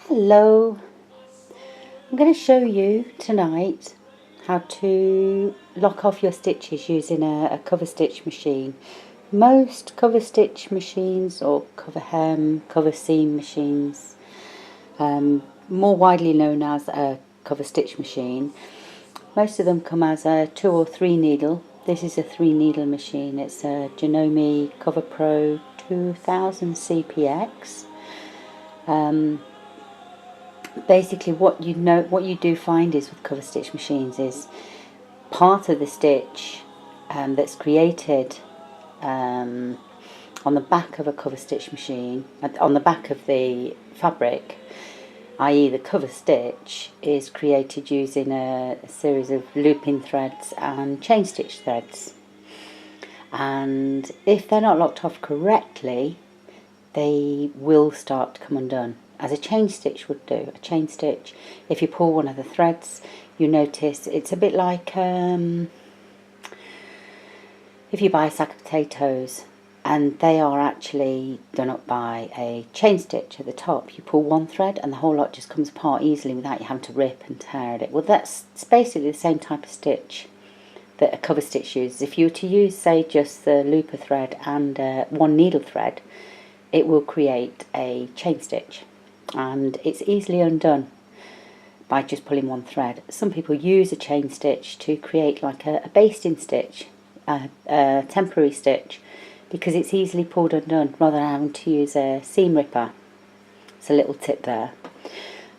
Hello, I'm going to show you tonight how to lock off your stitches using a cover stitch machine. Most cover stitch machines or cover hem, cover seam machines, more widely known as a cover stitch machine, most of them come as a 2 or 3 needle. This is a 3 needle machine. It's a Janome coverpro 2000 CPX. Basically what you do find is with cover stitch machines is part of the stitch that's created on the back of a cover stitch machine, on the back of the fabric, i.e. the cover stitch, is created using a series of looping threads and chain stitch threads, and if they're not locked off correctly they will start to come undone, as a chain stitch would do. A chain stitch, if you pull one of the threads, you notice it's a bit like if you buy a sack of potatoes and they are actually done up by a chain stitch at the top. You pull one thread and the whole lot just comes apart easily without you having to rip and tear at it. Well, it's basically the same type of stitch that a cover stitch uses. If you were to use, say, just the looper thread and one needle thread, it will create a chain stitch, and it's easily undone by just pulling one thread. Some people use a chain stitch to create like a basting stitch, a temporary stitch, because it's easily pulled undone rather than having to use a seam ripper. It's a little tip there.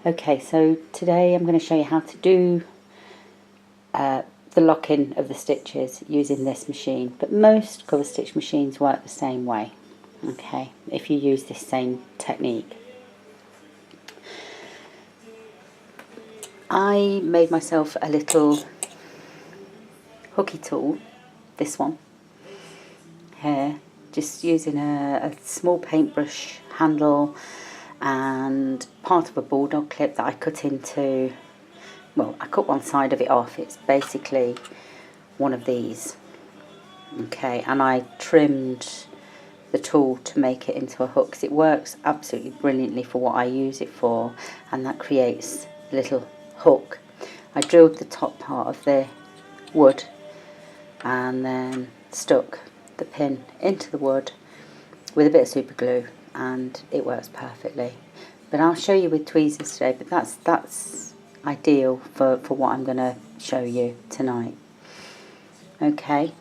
Okay, so today I'm going to show you how to do the lock-in of the stitches using this machine, but most cover stitch machines work the same way. Okay, if you use this same technique. I made myself a little hooky tool, this one here, just using a small paintbrush handle and part of a bulldog clip that I cut into, well, I cut one side of it off. It's basically one of these. Okay, and I trimmed the tool to make it into a hook, because it works absolutely brilliantly for what I use it for, and that creates a little hook. I drilled the top part of the wood and then stuck the pin into the wood with a bit of super glue, and it works perfectly. But I'll show you with tweezers today, but that's ideal for what I'm going to show you tonight. Okay,